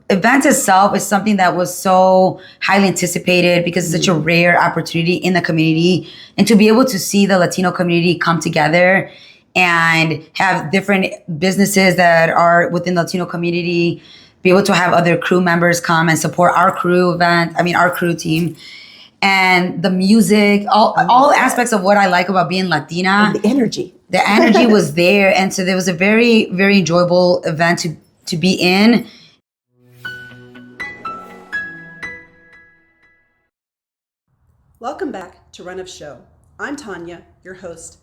event itself is something that was so highly anticipated because it's such a rare opportunity in the community. And to be able to see the Latino community come together and have different businesses that are within the Latino community, be able to have other crew members come and support our crew our crew team. And the music, all aspects of what I like about being Latina. And the energy. The energy was there. And so there was a very, very enjoyable event to be in. Welcome back to Run of Show. I'm Tanya, your host.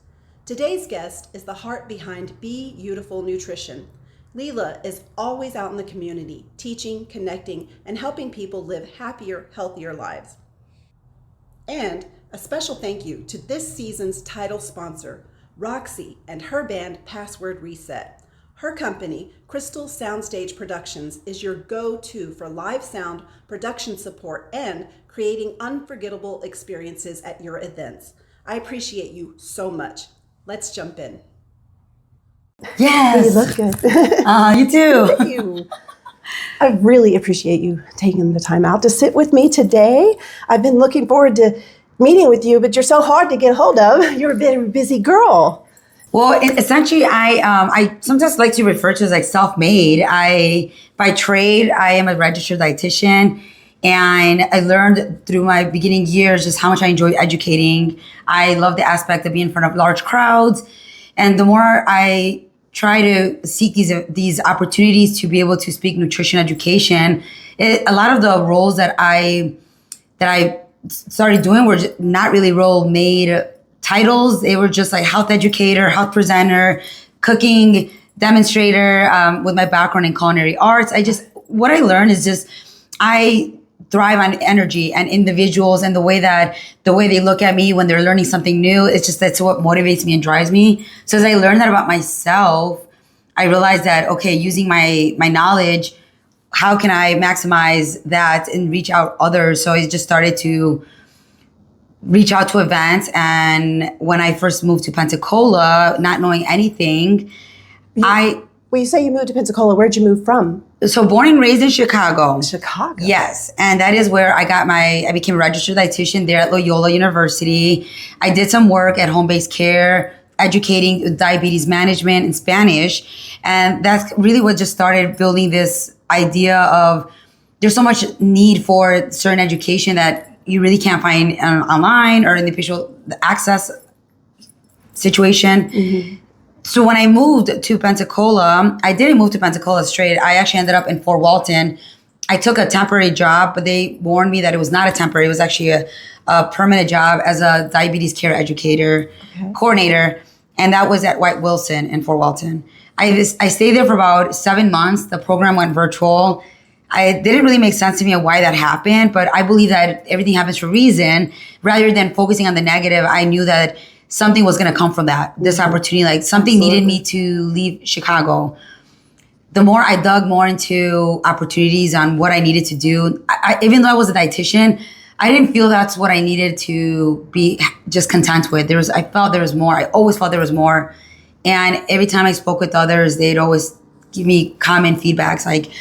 Today's guest is the heart behind BeYOUtiful Nutrition. Lila is always out in the community, teaching, connecting, and helping people live happier, healthier lives. And a special thank you to this season's title sponsor, Roxy, and her band Password Reset. Her company, Crystal Soundstage Productions, is your go-to for live sound, production support, and creating unforgettable experiences at your events. I appreciate you so much. Let's jump in. Yes. You look good. You too. Thank you. I really appreciate you taking the time out to sit with me today. I've been looking forward to meeting with you, but you're so hard to get hold of. You're a very busy girl. Well, essentially, I sometimes like to refer to as like self-made. By trade, I am a registered dietitian, and I learned through my beginning years just how much I enjoyed educating. I love the aspect of being in front of large crowds, and the more I try to seek these opportunities to be able to speak nutrition education, a lot of the roles that I started doing were just not really role-made titles. They were just like health educator, health presenter, cooking demonstrator. With my background in culinary arts, what I learned is just I thrive on energy and individuals and the way they look at me when they're learning something new. That's what motivates me and drives me. So as I learned that about myself, I realized that, okay, using my knowledge, how can I maximize that and reach out others? So I just started to reach out to events. And when I first moved to Pensacola, not knowing anything, When you say you moved to Pensacola, where'd you move from? So born and raised in Chicago. Chicago. Yes. And that is where I became a registered dietitian there at Loyola University. I did some work at home-based care, educating diabetes management in Spanish. And that's really what just started building this idea of there's so much need for certain education that you really can't find online or in the official access situation. Mm-hmm. So when I moved to Pensacola, I didn't move to Pensacola straight. I actually ended up in Fort Walton. I took a temporary job, but they warned me that it was not a temporary. It was actually a permanent job as a diabetes care educator, coordinator. And that was at White Wilson in Fort Walton. I stayed there for about 7 months. The program went virtual. It didn't really make sense to me why that happened, but I believe that everything happens for a reason. Rather than focusing on the negative, I knew that something was going to come from that, this opportunity, like something needed me to leave Chicago. The more I dug more into opportunities on what I needed to do, even though I was a dietitian, I didn't feel that's what I needed to be just content with. I felt there was more. I always felt there was more. And every time I spoke with others, they'd always give me common feedbacks like,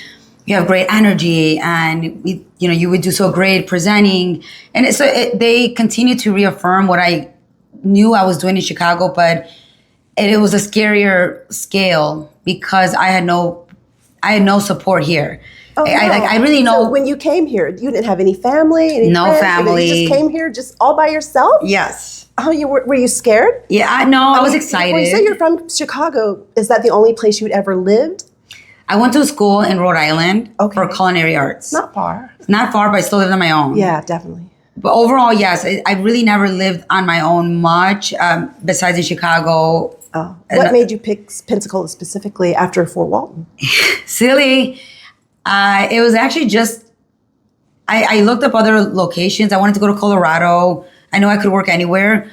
you have great energy and you would do so great presenting. And they continued to reaffirm what I knew I was doing in Chicago, but it was a scarier scale because I had no support here. Oh, I really know. So when you came here, you didn't have any family, no friends? family. You just came here just all by yourself? Yes. Oh, were you scared? Yeah, I was excited. When you say you're from Chicago, is that the only place you'd ever lived? I went to school in Rhode Island for culinary arts. Not far. Not far, but I still lived on my own. Yeah, definitely. But overall, yes, I really never lived on my own much, besides in Chicago. Oh. What made you pick Pensacola specifically after Fort Walton? Silly. It was actually just, I looked up other locations. I wanted to go to Colorado. I know I could work anywhere.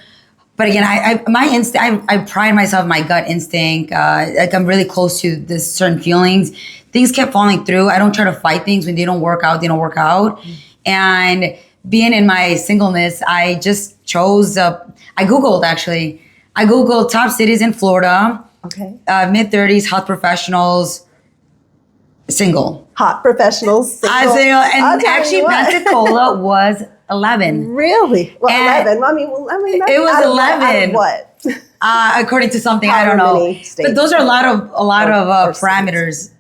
But again, I pride myself in my gut instinct. Like I'm really close to this certain feelings. Things kept falling through. I don't try to fight things. When they don't work out, they don't work out. And being in my singleness, I just chose, I Googled top cities in Florida. Okay. Mid-30s, health professionals. Single. Hot professionals. Single. And actually Pensacola was 11. Really? Well, and 11. It was 11. What? According to something, I don't know. But those are a lot of parameters.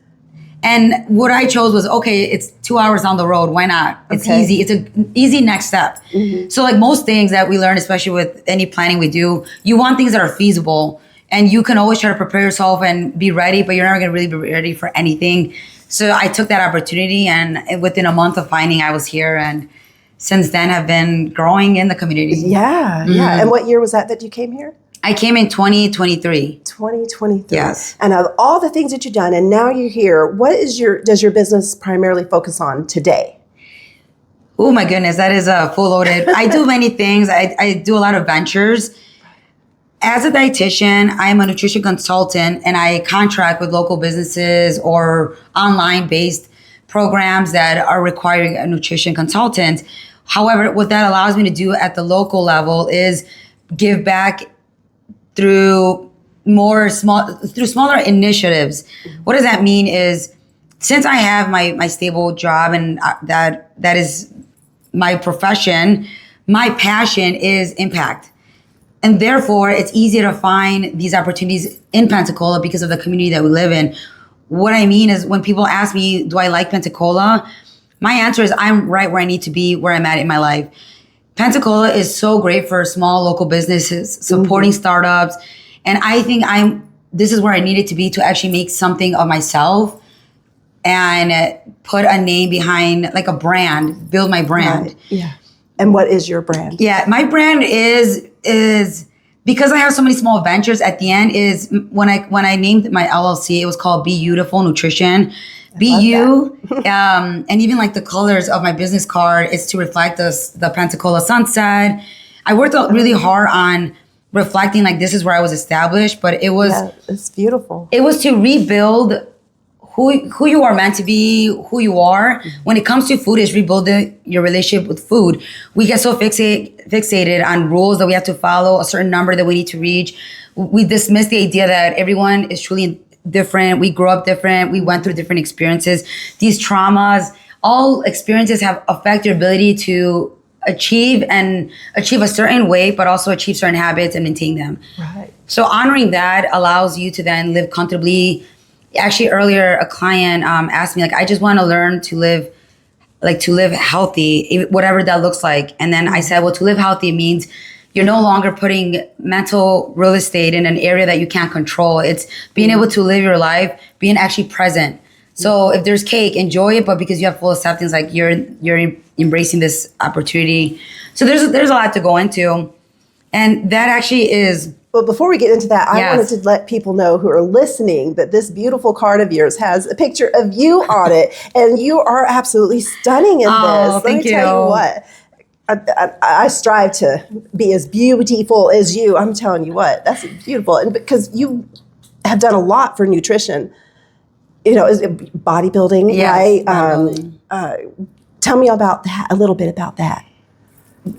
And what I chose was, okay, it's 2 hours down the road. Why not? It's easy. It's an easy next step. Mm-hmm. So like most things that we learn, especially with any planning we do, you want things that are feasible. And you can always try to prepare yourself and be ready, but you're never going to really be ready for anything. So I took that opportunity, and within a month of finding, I was here. And since then, have been growing in the community. Yeah, yeah. And what year was that you came here? I came in 2023. 2023. Yes. And of all the things that you've done, and now you're here, what does your business primarily focus on today? Oh my goodness, that is a full loaded. I do many things. I do a lot of ventures. As a dietitian, I'm a nutrition consultant, and I contract with local businesses or online-based programs that are requiring a nutrition consultant. However, what that allows me to do at the local level is give back through smaller initiatives. What does that mean is, since I have my stable job and that is my profession, my passion is impact. And therefore, it's easier to find these opportunities in Pensacola because of the community that we live in. What I mean is, when people ask me, do I like Pensacola? My answer is, I'm right where I need to be, where I'm at in my life. Pensacola is so great for small local businesses, supporting startups. And I think this is where I needed to be to actually make something of myself and put a name behind, like a brand, build my brand. Right. Yeah. And what is your brand? Yeah, my brand is because I have so many small ventures. At the end is when I named my LLC, it was called BeYOUtiful Nutrition. And even like the colors of my business card is to reflect the Pensacola sunset. I worked really hard on reflecting like this is where I was established, but it's beautiful. It was to rebuild who you are meant to be, who you are. When it comes to food, is rebuilding your relationship with food. We get so fixated on rules that we have to follow, a certain number that we need to reach. We dismiss the idea that everyone is truly different. We grew up different. We went through different experiences. These traumas, all experiences have affect your ability to achieve a certain way, but also achieve certain habits and maintain them. Right. So honoring that allows you to then live comfortably. Actually, earlier, a client asked me, like, I just want to learn to live healthy, whatever that looks like. And then I said, well, to live healthy means you're no longer putting mental real estate in an area that you can't control. It's being able to live your life, being actually present. So if there's cake, enjoy it, but because you have full acceptance, like you're embracing this opportunity. So there's a lot to go into. And that actually is... But before we get into that, I wanted to let people know who are listening that this beautiful card of yours has a picture of you on it, and you are absolutely stunning in this. Thank you. Let me tell you what. I strive to be as beautiful as you. I'm telling you what, that's beautiful. And because you have done a lot for nutrition, bodybuilding, right? Tell me about that, a little bit about that.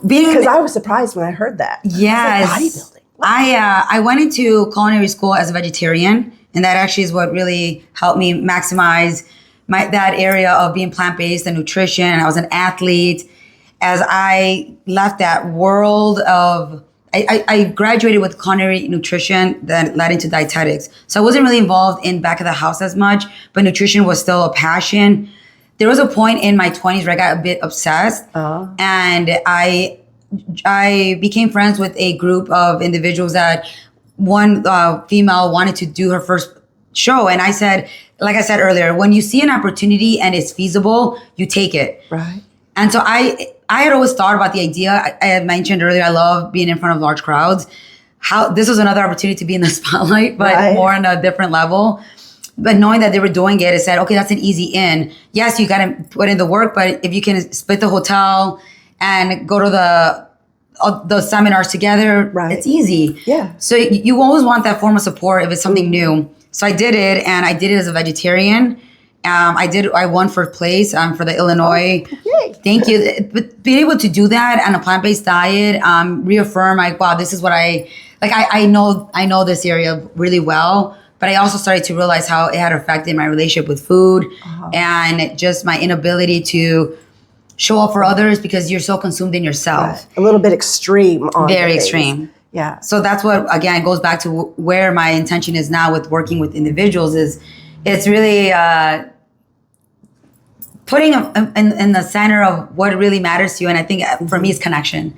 Because I was surprised when I heard that. Yes. Bodybuilding. I went into culinary school as a vegetarian, and that actually is what really helped me maximize that area of being plant-based and nutrition. I was an athlete. As I left that world of, I graduated with culinary nutrition that led into dietetics. So I wasn't really involved in back of the house as much, but nutrition was still a passion. There was a point in my 20s where I got a bit obsessed, and I became friends with a group of individuals that one female wanted to do her first show. And I said, like I said earlier, when you see an opportunity and it's feasible, you take it. Right. And so I had always thought about the idea. I had mentioned earlier, I love being in front of large crowds. This was another opportunity to be in the spotlight, but more on a different level. But knowing that they were doing it, I said, okay, that's an easy in. Yes, you got to put in the work, but if you can split the hotel and go to the seminars together, it's easy. Yeah. So you always want that form of support if it's something new. So I did it, and I did it as a vegetarian. I won first place for the Illinois. Yay. Thank you. But being able to do that on a plant-based diet, reaffirm like, wow, this is what I know this area really well. but I also started to realize how it had affected my relationship with food and just my inability to show up for others because you're so consumed in yourself. Right. A little bit extreme on Very things. extreme. Yeah. So that's what, again, goes back to where my intention is now with working with individuals is it's really putting in the center of what really matters to you. And I think for me, it's connection.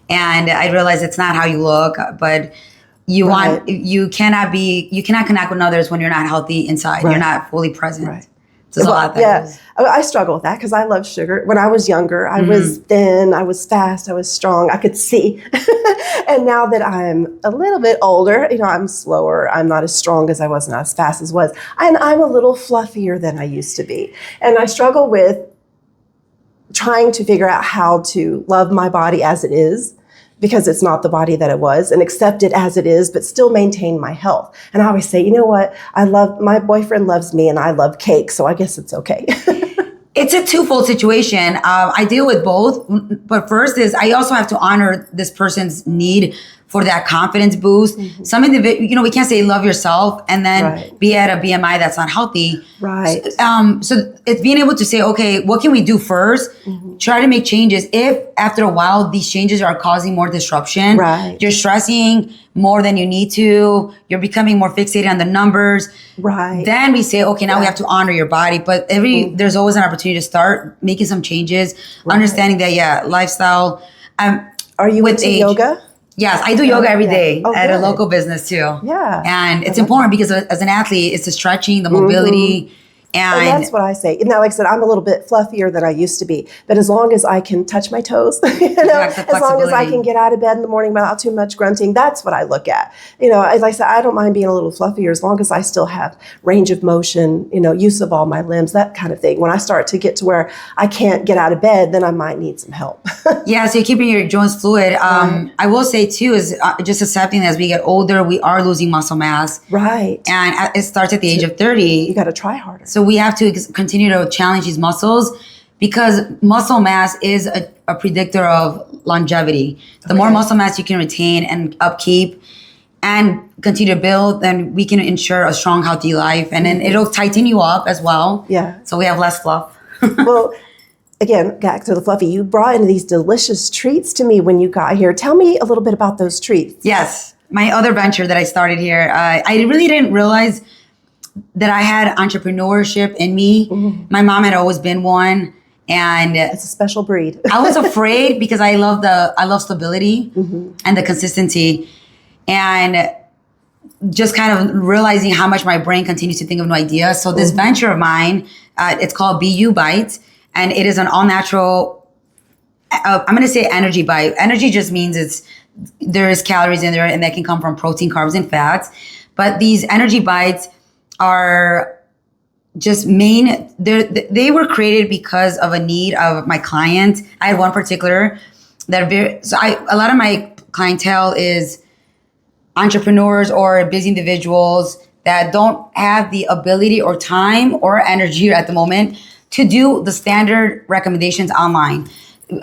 And I realize it's not how you look, but you cannot connect with others when you're not healthy inside. Right. You're not fully present. Right. So there's a lot that goes. I struggle with that because I love sugar. When I was younger, I was thin, I was fast, I was strong, I could see. And now that I'm a little bit older, I'm slower, I'm not as strong as I was, not as fast as was. And I'm a little fluffier than I used to be. And I struggle with trying to figure out how to love my body as it is, because it's not the body that it was, and accept it as it is, but still maintain my health. And I always say, you know what? My boyfriend loves me and I love cake, so I guess it's okay. It's a twofold situation. I deal with both, but first is I also have to honor this person's need for that confidence boost. Mm-hmm. Some individuals, we can't say love yourself and then be at a BMI that's not healthy. Right. So it's being able to say, okay, what can we do first? Mm-hmm. Try to make changes. If after a while these changes are causing more disruption, you're stressing more than you need to, you're becoming more fixated on the numbers. Right. Then we say, okay, now we have to honor your body. But there's always an opportunity to start making some changes, understanding that, lifestyle. Are you into yoga? Yes, I do yoga every day at a local business too. Yeah. And it's important because as an athlete, it's the stretching, the mobility. And that's what I say. Now, like I said, I'm a little bit fluffier than I used to be. But as long as I can touch my toes, as long as I can get out of bed in the morning without too much grunting, that's what I look at. As I said, I don't mind being a little fluffier as long as I still have range of motion, use of all my limbs, that kind of thing. When I start to get to where I can't get out of bed, then I might need some help. So you're keeping your joints fluid. I will say too is just accepting as we get older, we are losing muscle mass. Right. And it starts at the age of 30. You got to try harder. So we have to continue to challenge these muscles because muscle mass is a predictor of longevity. The more muscle mass you can retain and upkeep and continue to build, then we can ensure a strong, healthy life. And then it'll tighten you up as well. Yeah. So we have less fluff. Well, again, back to the fluffy, you brought in these delicious treats to me when you got here. Tell me a little bit about those treats. Yes. My other venture that I started here, I really didn't realize that I had entrepreneurship in me. Mm-hmm. My mom had always been one. And it's a special breed. I was afraid because I love stability and the consistency. And just kind of realizing how much my brain continues to think of new ideas. So this venture of mine, it's called BeYOUbite. And it is an all natural, I'm going to say energy bite. Energy just means there is calories in there and that can come from protein, carbs, and fats. But these energy bites are just they were created because of a need of my client. I had one particular a lot of my clientele is entrepreneurs or busy individuals that don't have the ability or time or energy at the moment to do the standard recommendations online.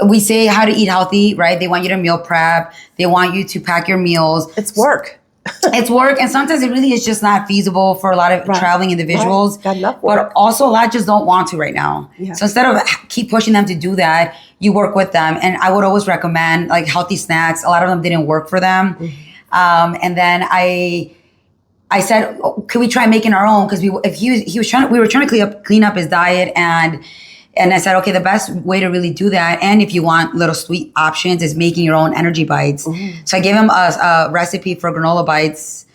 We say how to eat healthy, right? They want you to meal prep. They want you to pack your meals. It's work. It's work, and sometimes it really is just not feasible for a lot of traveling individuals. Got enough work. But also a lot just don't want to right now. Yeah. So instead of keep pushing them to do that, you work with them. And I would always recommend like healthy snacks. A lot of them didn't work for them. And then I said, could we try making our own? Because we were trying to clean up his diet, and I said, okay, the best way to really do that, and if you want little sweet options, is making your own energy bites. So I gave him a recipe for granola bites.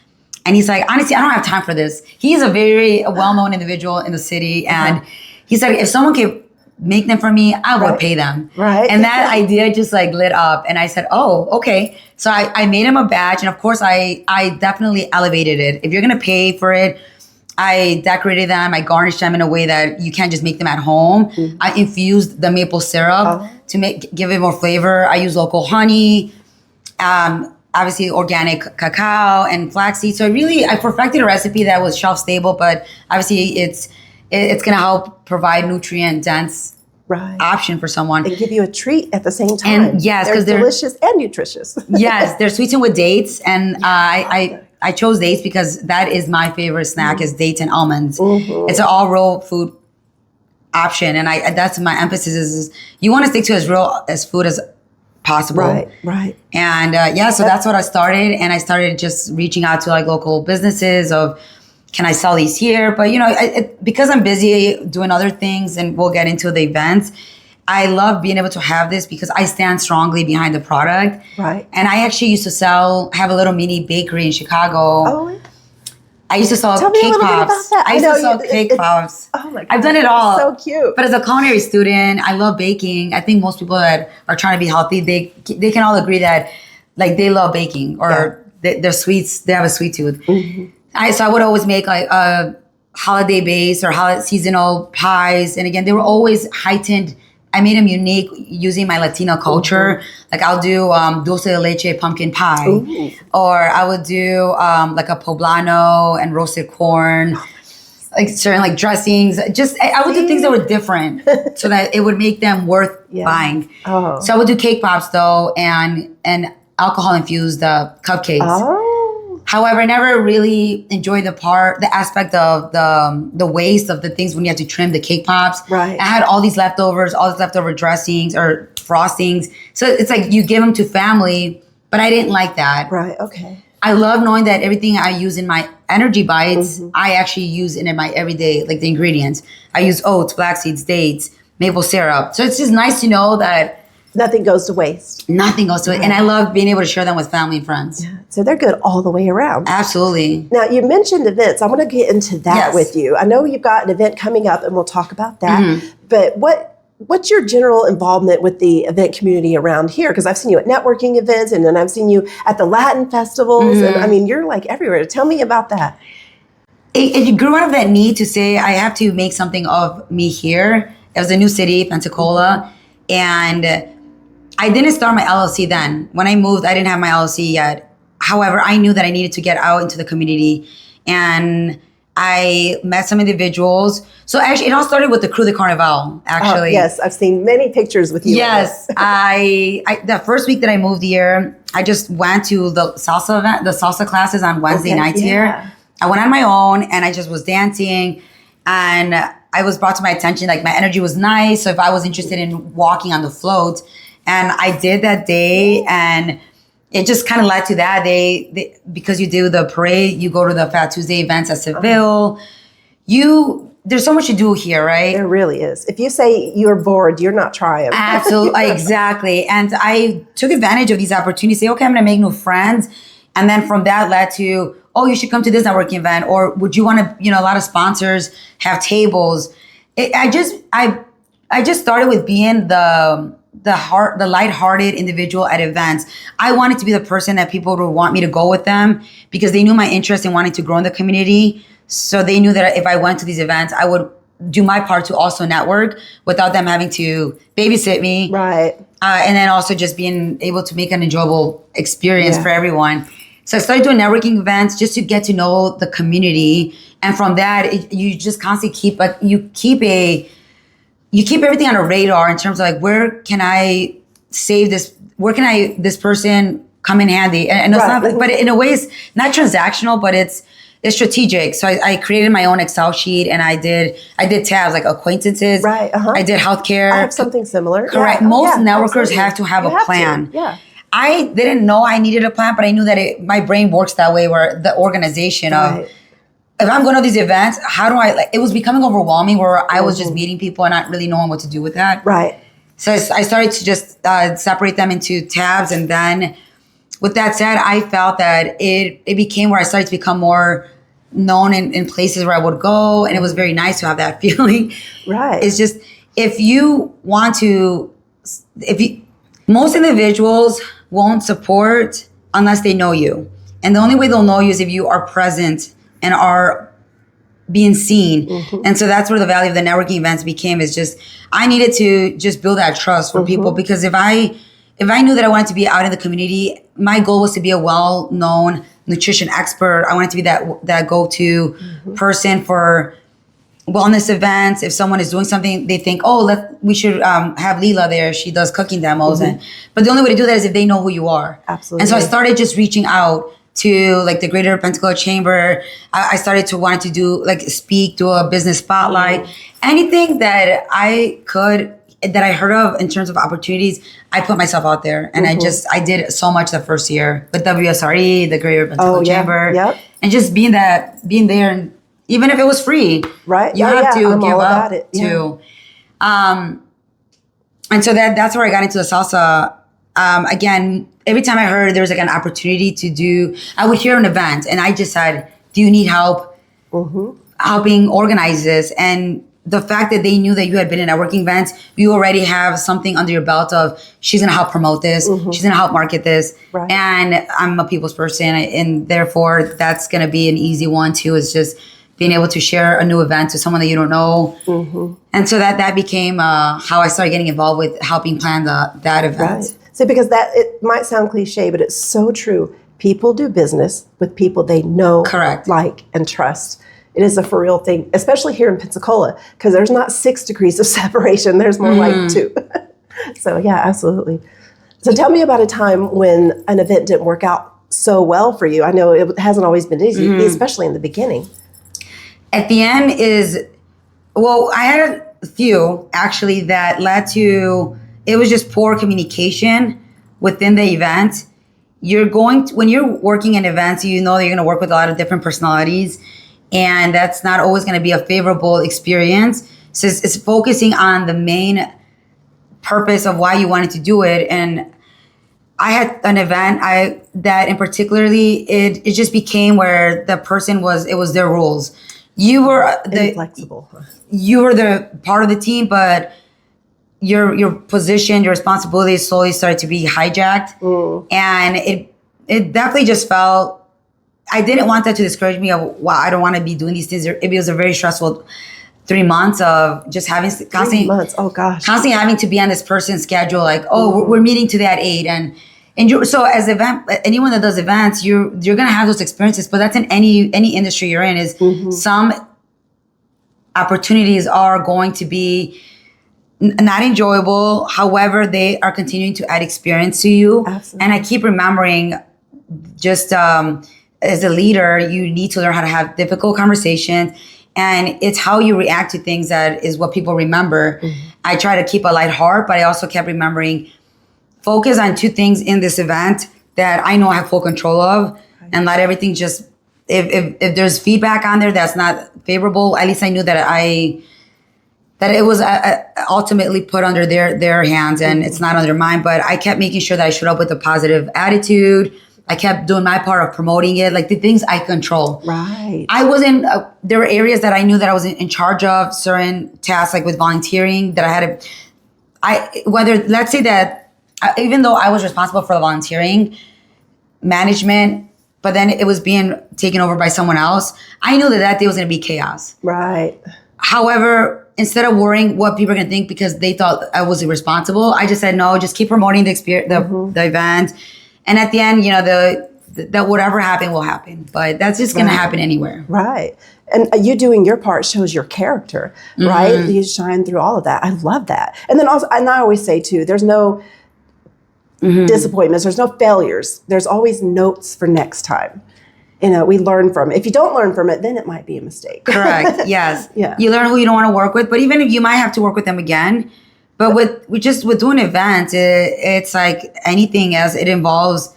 And he's like, honestly, I don't have time for this. He's a very well-known individual in the city. And he said, if someone could make them for me, I would pay them. Right. And that idea just like lit up. And I said, oh, okay. So I made him a batch. And of course, I definitely elevated it. If you're going to pay for it, I decorated them. I garnished them in a way that you can't just make them at home. I infused the maple syrup to give it more flavor. I use local honey, obviously organic cacao and flaxseed. So I perfected a recipe that was shelf stable, but obviously it's going to help provide nutrient dense option for someone. And give you a treat at the same time. And yes, because they're delicious and nutritious. Yes, they're sweetened with dates, and I I chose dates because that is my favorite snack is dates and almonds. It's an all raw food option. And that's my emphasis is you want to stick to as real as food as possible. Right. And so that's what I started. And I started just reaching out to like local businesses of, can I sell these here? But because I'm busy doing other things and we'll get into the events, I love being able to have this because I stand strongly behind the product. Right. And I actually used to have a little mini bakery in Chicago. Oh, I used to sell Tell me cake a little pops. bit about that. I used to sell cake pops. Oh my God. I've done it all. So cute. But as a culinary student, I love baking. I think most people that are trying to be healthy, they can all agree that like they love baking or they're sweets. They have a sweet tooth. So I would always make like a holiday base or seasonal pies. And again, they were always heightened. I made them unique using my Latino culture. Like I'll do dulce de leche pumpkin pie. Or I would do like a poblano and roasted corn. Like certain like dressings. I would do things that were different so that it would make them worth buying. So I would do cake pops though and alcohol infused cupcakes. However, I never really enjoyed the aspect of the waste of the things when you have to trim the cake pops. Right. I had all these leftover dressings or frostings. So it's like you give them to family, but I didn't like that. Right. Okay. I love knowing that everything I use in my energy bites, I actually use in my everyday, like the ingredients. I use oats, flax seeds, dates, maple syrup. So it's just nice to know that nothing goes to waste. Nothing goes to it. And I love being able to share them with family and friends. Yeah. So they're good all the way around. Absolutely. Now, you mentioned events. I want to get into that with you. I know you've got an event coming up and we'll talk about that. But what's your general involvement with the event community around here? Because I've seen you at networking events and then I've seen you at the Latin festivals. And I mean, you're like everywhere. Tell me about that. It grew out of that need to say, I have to make something of me here. It was a new city, Pensacola. And I didn't start my LLC then. When I moved, I didn't have my LLC yet. However, I knew that I needed to get out into the community. And I met some individuals. So actually, it all started with the Crew de Carnival, actually. Oh, yes, I've seen many pictures with you. Yes. The first week that I moved here, I just went to the salsa event, the salsa classes on Wednesday nights here. I went on my own and I just was dancing. And I was brought to my attention, like my energy was nice. So if I was interested in walking on the float, and I did that day, and it just kind of led to that. They because you do the parade, you go to the Fat Tuesday events at Seville. There's so much to do here, right? There really is. If you say you're bored, you're not trying. Absolutely, exactly. And I took advantage of these opportunities. Say, okay, I'm going to make new friends, and then from that led to, oh, you should come to this networking event, or would you want to? A lot of sponsors have tables. I just started with being the lighthearted individual at events. I wanted to be the person that people would want me to go with them because they knew my interest in wanting to grow in the community. So they knew that if I went to these events, I would do my part to also network without them having to babysit me. Right. And then also just being able to make an enjoyable experience for everyone. So I started doing networking events just to get to know the community. And from that, you just constantly you keep everything on a radar in terms of like, where can I save this? Where can this person come in handy? And it's not, but in a way it's not transactional, but it's strategic. So I created my own Excel sheet and I did tabs like acquaintances. Right. I did healthcare. I have something similar. Correct. Yeah. Most networkers have to have a plan. Yeah. I didn't know I needed a plan, but I knew that my brain works that way where the organization of, if I'm going to these events, how do it was becoming overwhelming where I was just meeting people and not really knowing what to do with that. Right. So I started to just separate them into tabs. And then with that said, I felt that it became where I started to become more known in places where I would go. And it was very nice to have that feeling. Right. It's just, most individuals won't support unless they know you. And the only way they'll know you is if you are present and are being seen. And so that's where the value of the networking events became, is just, I needed to just build that trust for people, because if I knew that I wanted to be out in the community, my goal was to be a well-known nutrition expert. I wanted to be that go-to person for wellness events. If someone is doing something, they think, we should have Lila there. She does cooking demos. But the only way to do that is if they know who you are. Absolutely. And so I started just reaching out to like the Greater Pensacola Chamber. I started to want to do like speak, do a business spotlight, anything that I heard of in terms of opportunities. I put myself out there, and I did so much the first year with WSRE, the Greater Pensacola Chamber, and just being there, and even if it was free, right? You have to give up too. And so that's where I got into the salsa. Again, every time I heard there was like an opportunity to do, I would hear an event, and I just said, "Do you need help helping organize this?" And the fact that they knew that you had been in networking events, you already have something under your belt of, she's going to help promote this. She's going to help market this. Right. And I'm a people's person. And therefore, that's going to be an easy one too, is just being able to share a new event to someone that you don't know. And so that became how I started getting involved with helping plan that event. Right. See, because it might sound cliche, but it's so true. People do business with people they know, correct, like, and trust. It is a for real thing, especially here in Pensacola, because there's not 6 degrees of separation. There's more like 2. So yeah, absolutely. So tell me about a time when an event didn't work out so well for you. I know it hasn't always been easy, especially in the beginning. At the end I had a few actually that led to, it was just poor communication within the event. When you're working in events, you know that you're going to work with a lot of different personalities, and that's not always going to be a favorable experience. So it's focusing on the main purpose of why you wanted to do it. And I had an event that in particularly, it just became where the person it was their rules. You were inflexible. You were the part of the team, but your position, your responsibilities slowly started to be hijacked. And it definitely just felt, I didn't want that to discourage me of, wow, I don't want to be doing these things. It was a very stressful 3 months of just having constantly, 3 months. Oh gosh, constantly having to be on this person's schedule. Like, we're meeting today at 8, and so as anyone that does events, you're gonna have those experiences. But that's in any industry you're in. Is some opportunities are going to be not enjoyable. However, they are continuing to add experience to you. Absolutely. And I keep remembering, just as a leader, you need to learn how to have difficult conversations. And it's how you react to things that is what people remember. I try to keep a light heart, but I also kept remembering, focus on 2 things in this event that I know I have full control of, and let everything just, if there's feedback on there that's not favorable, at least I knew that it was ultimately put under their hands, and it's not under mine. But I kept making sure that I showed up with a positive attitude. I kept doing my part of promoting it, like the things I control. Right. I wasn't, there were areas that I knew that I was in charge of, certain tasks like with volunteering that I had to, let's say that even though I was responsible for the volunteering management, but then it was being taken over by someone else, I knew that day was going to be chaos. Right. However, instead of worrying what people are going to think because they thought I was irresponsible, I just said, no, just keep promoting the event. And at the end, that whatever happened will happen. But that's just going to happen anywhere. Right. And you doing your part shows your character, right? You shine through all of that. I love that. And then also, and I always say too, there's no disappointments. There's no failures. There's always notes for next time. We learn from it. If you don't learn from it, then it might be a mistake. Correct. Yes. Yeah. You learn who you don't want to work with, but even if you might have to work with them again. But with doing events, it's like anything else. It involves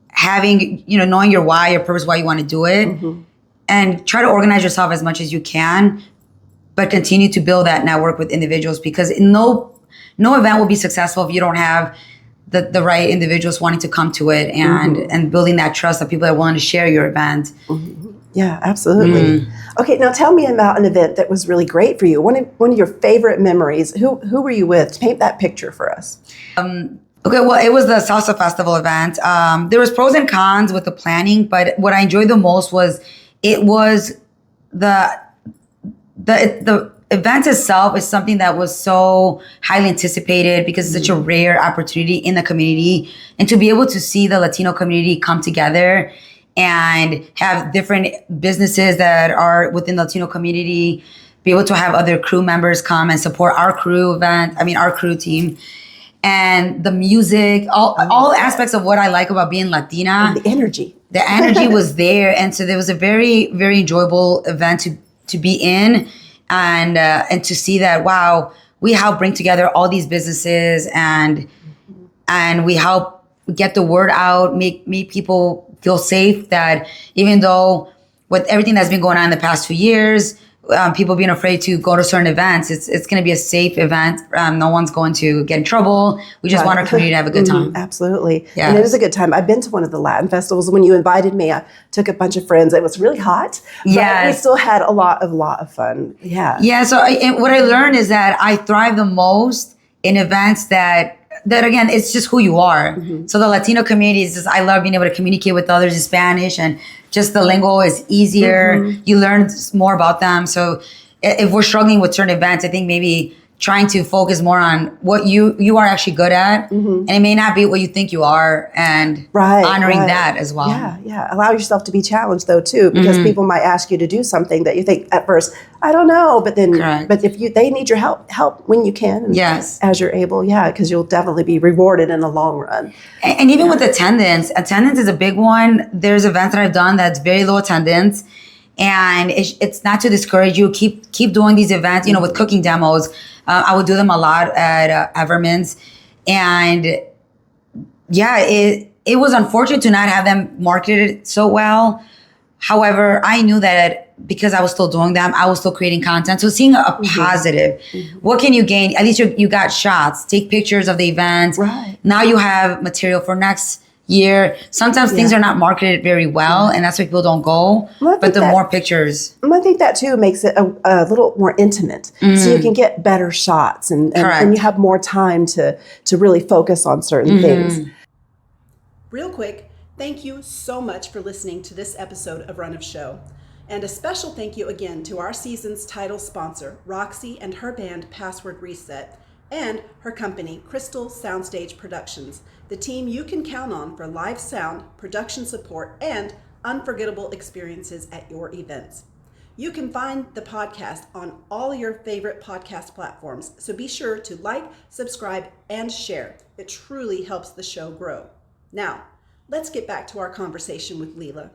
having, knowing your why, your purpose, why you want to do it, and try to organize yourself as much as you can, but continue to build that network with individuals, because no event will be successful if you don't have the right individuals wanting to come to it and building that trust of people that want to share your event. Yeah, absolutely. Okay, now tell me about an event that was really great for you. One of your favorite memories. Who were you with? Paint that picture for us. Okay, well, it was the Salsa Festival event. There was pros and cons with the planning, but what I enjoyed the most was the event itself is something that was so highly anticipated because it's such a rare opportunity in the community, and to be able to see the Latino community come together and have different businesses that are within the Latino community, be able to have other crew members come and support our crew team. and the music, all aspects of what I like about being Latina. And the energy. The energy was there. And so there was a very, very enjoyable event to be in and to see that, wow, we help bring together all these businesses and we help get the word out, make people feel safe, that even though with everything that's been going on in the past 2 years, people being afraid to go to certain events, it's going to be a safe event. No one's going to get in trouble. We just want our community to have a good time. Absolutely. Yes. And it is a good time. I've been to one of the Latin festivals. When you invited me, I took a bunch of friends. It was really hot, but we still had a lot of fun. Yeah. Yeah. So what I learned is that I thrive the most in events that again, it's just who you are. So the Latino community is just, I love being able to communicate with others in Spanish, and just the lingo is easier. You learn more about them. So if we're struggling with certain events, I think maybe trying to focus more on what you are actually good at. And it may not be what you think you are, and honoring that as well. Yeah. Allow yourself to be challenged though too, because people might ask you to do something that you think at first, I don't know, but then, but if they need your help when you can, and as you're able, because you'll definitely be rewarded in the long run. And even with attendance is a big one. There's events that I've done that's very low attendance, and it's not to discourage you. Keep doing these events. You know, with cooking demos, I would do them a lot at Everman's, and it was unfortunate to not have them marketed so well. However, I knew that because I was still doing them, I was still creating content. So seeing a positive, what can you gain? At least you got shots. Take pictures of the event. Now you have material for next year. Sometimes things are not marketed very well, and that's why people don't go. But the more pictures. I think that too makes it a little more intimate. So you can get better shots and you have more time to really focus on certain things. Real quick, thank you so much for listening to this episode of Run of Show. And a special thank you again to our season's title sponsor, Roxy, and her band Password Reset, and her company, Crystal Soundstage Productions, the team you can count on for live sound, production support, and unforgettable experiences at your events. You can find the podcast on all your favorite podcast platforms, so be sure to like, subscribe, and share. It truly helps the show grow. Now, let's get back to our conversation with Lila.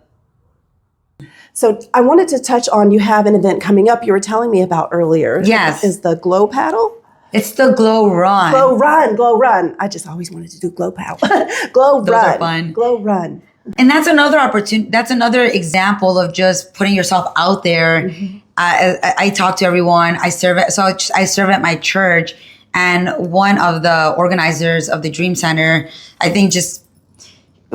So I wanted to touch on, you have an event coming up you were telling me about earlier. Yes. Is the Glow Paddle? It's the Glow Run. Glow Run. I just always wanted to do Glow Paddle. Glow Run. Those are fun. Glow Run. And that's another opportunity. That's another example of just putting yourself out there. I talk to everyone. I serve at my church, and one of the organizers of the Dream Center, I think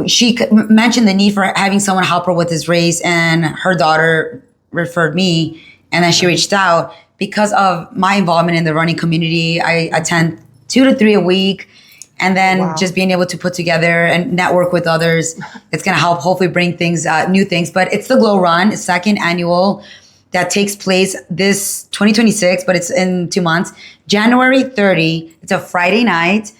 she mentioned the need for having someone help her with this race, and her daughter referred me, and then she reached out. Because of my involvement in the running community, I attend 2 to 3 a week, and then just being able to put together and network with others, it's going to help hopefully bring things, new things. But it's the Glow Run, it's second annual, that takes place this 2026, but it's in 2 months. January 30, it's a Friday night.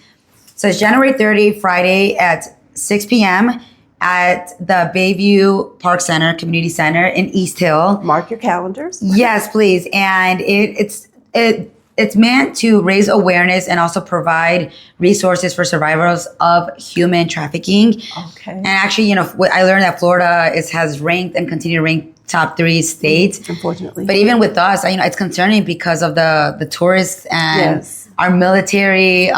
So it's January 30, Friday at 6 p.m. at the Bayview Park Center, Community Center in East Hill. Mark your calendars. Yes, please. And it's meant to raise awareness and also provide resources for survivors of human trafficking. Okay. And actually, I learned that Florida has ranked and continue to rank top 3 states. Unfortunately. But even with us, it's concerning because of the tourists and our military. There's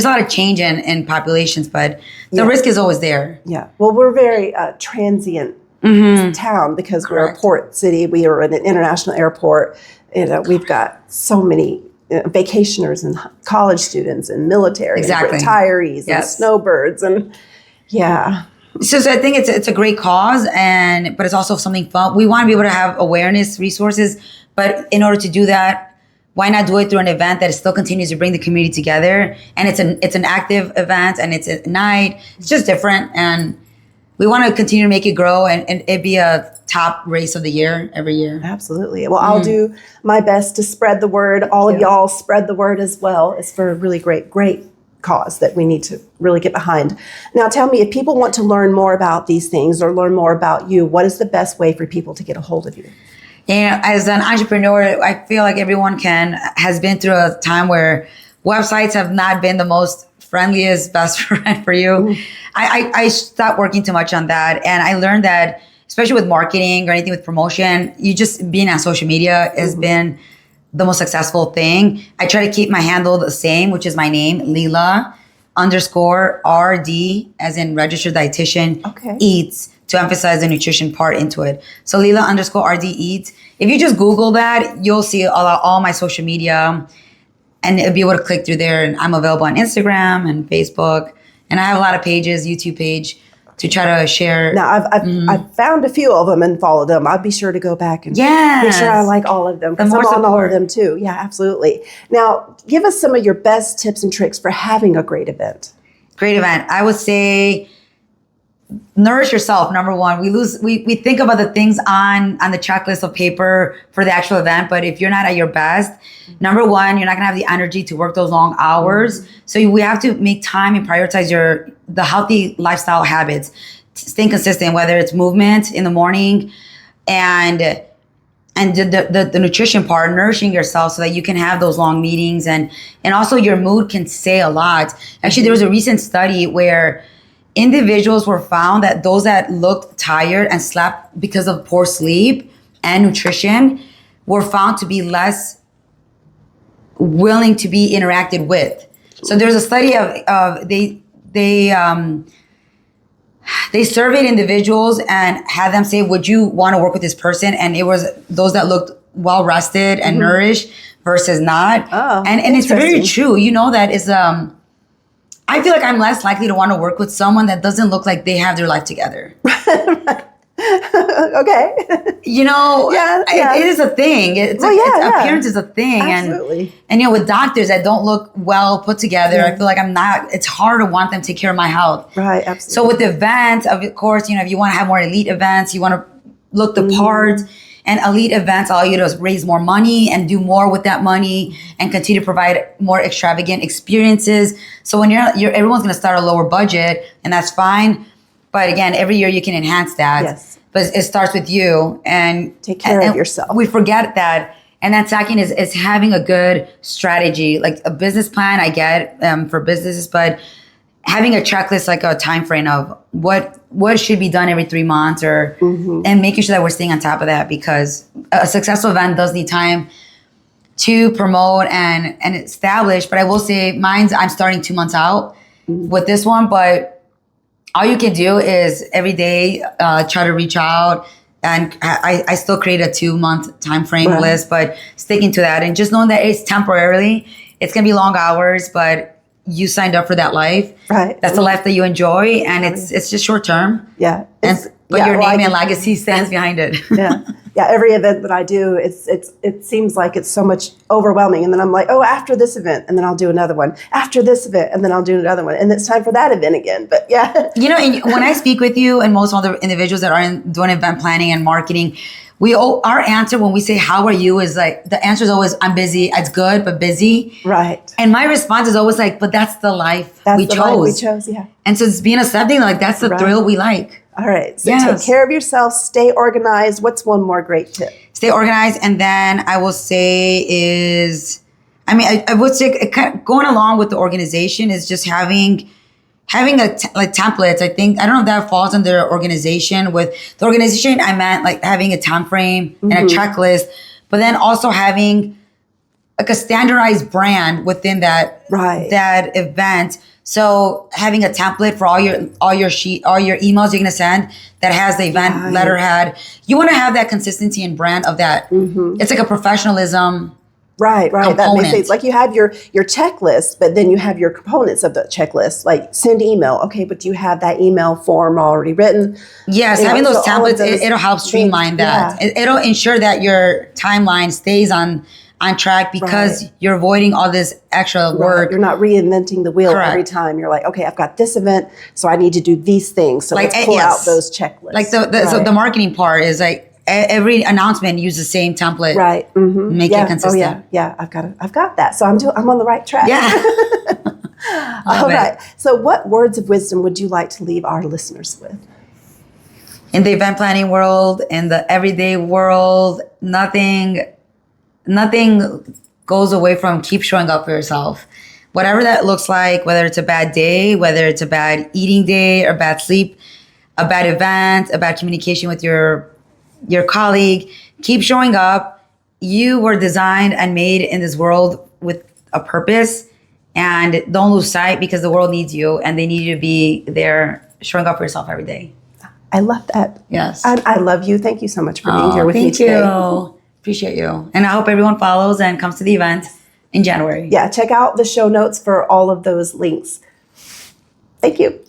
a lot of change in populations, but the risk is always there. Yeah. Well, we're very transient town because we're a port city. We are at an international airport. We've got so many vacationers and college students and military and retirees and snowbirds and So I think it's a great cause, but it's also something fun. We want to be able to have awareness resources, but in order to do that, why not do it through an event that still continues to bring the community together? And it's an active event, and it's at night. It's just different, and we want to continue to make it grow and it be a top race of the year every year. Absolutely. Well, I'll do my best to spread the word. All of y'all spread the word as well. It's for a really great cause that we need to really get behind. Now, tell me, if people want to learn more about these things or learn more about you, what is the best way for people to get a hold of you? As an entrepreneur, I feel like everyone has been through a time where websites have not been the most friendliest best friend for you. I stopped working too much on that. And I learned that, especially with marketing or anything with promotion, you just being on social media has been the most successful thing. I try to keep my handle the same, which is my name, Lila _RD, as in registered dietitian, eats, to emphasize the nutrition part into it. So Lila _RD eats. If you just Google that, you'll see all my social media, and it'll be able to click through there. And I'm available on Instagram and Facebook. And I have a lot of pages, YouTube page, to try to share. Now, I've found a few of them and followed them. I'll be sure to go back and make sure I like all of them, because I'm on all of them too. Yeah, absolutely. Now, give us some of your best tips and tricks for having a great event. Great event. I would say nourish yourself. Number one, we think about the things on the checklist of paper for the actual event, but if you're not at your best, number one, you're not gonna have the energy to work those long hours. So we have to make time and prioritize the healthy lifestyle habits, staying consistent, whether it's movement in the morning and the nutrition part, nourishing yourself so that you can have those long meetings, and also your mood can say a lot. Actually, there was a recent study where individuals were found that those that looked tired and slept because of poor sleep and nutrition were found to be less willing to be interacted with. So there's a study of they surveyed individuals and had them say, would you want to work with this person? And it was those that looked well rested and nourished versus not. Oh, and it's very true. You know, that is I feel like I'm less likely to want to work with someone that doesn't look like they have their life together. Okay. You know, it is a thing. Appearance is a thing. Absolutely. And you know, with doctors that don't look well put together, I feel like it's hard to want them to take care of my health. Right, absolutely. So with events, of course, you know, if you want to have more elite events, you want to look the part. And elite events allow you to raise more money and do more with that money and continue to provide more extravagant experiences. So when everyone's going to start a lower budget, and that's fine. But again, every year you can enhance that. Yes. But it starts with you, and take care of yourself. We forget that. And then second is having a good strategy, like a business plan. I get for businesses, but having a checklist, like a time frame of what should be done every 3 months, or and making sure that we're staying on top of that, because a successful event does need time to promote and establish. But I will say I'm starting 2 months out with this one, but all you can do is every day try to reach out. And I still create a 2-month time frame list, but sticking to that and just knowing that it's temporarily, it's going to be long hours, but you signed up for that life. Right. That's the life that you enjoy, and it's just short term. Yeah. But your name and legacy stands behind it. Yeah. Every event that I do, it seems like it's so much overwhelming, and then I'm like, oh, after this event, and then I'll do another one. After this event, and then I'll do another one, and it's time for that event again. But yeah. You know, and when I speak with you and most other individuals that are doing event planning and marketing, our answer when we say, how are you, is like, the answer is always, I'm busy. It's good, but busy. Right. And my response is always like, but that's the life we chose. Life we chose, yeah. And so it's being accepting, like, that's the thrill we like. All right. So take care of yourself, stay organized. What's one more great tip? Stay organized. And then I will say I would say going along with the organization is just having templates. I don't know if that falls under organization. With the organization, I meant like having a time frame and a checklist, but then also having like a standardized brand within that event. So having a template for all your emails you're gonna send that has the event letterhead. You want to have that consistency and brand of that. It's like a professionalism. Right. That makes sense. Like you have your checklist, but then you have your components of the checklist, like send email. Okay, but do you have that email form already written? Yes, having those templates, it'll help streamline that. Yeah. It'll ensure that your timeline stays on track, because you're avoiding all this extra work. You're not reinventing the wheel every time. You're like, okay, I've got this event, so I need to do these things. So let's pull out those checklists. Like so the marketing part is like, every announcement use the same template. Right. Make it consistent. Oh yeah. I've got that. So I'm on the right track. Yeah. All right. So what words of wisdom would you like to leave our listeners with? In the event planning world, in the everyday world, nothing goes away from keep showing up for yourself. whatever that looks like, whether it's a bad day, whether it's a bad eating day or bad sleep, a bad event, a bad communication with your colleague, keep showing up. You were designed and made in this world with a purpose, and don't lose sight, because the world needs you and they need you to be there showing up for yourself every day. I love that. Yes. And I love you. Thank you so much for being here with me today. Thank you. Appreciate you. And I hope everyone follows and comes to the event in January. Yeah, check out the show notes for all of those links. Thank you.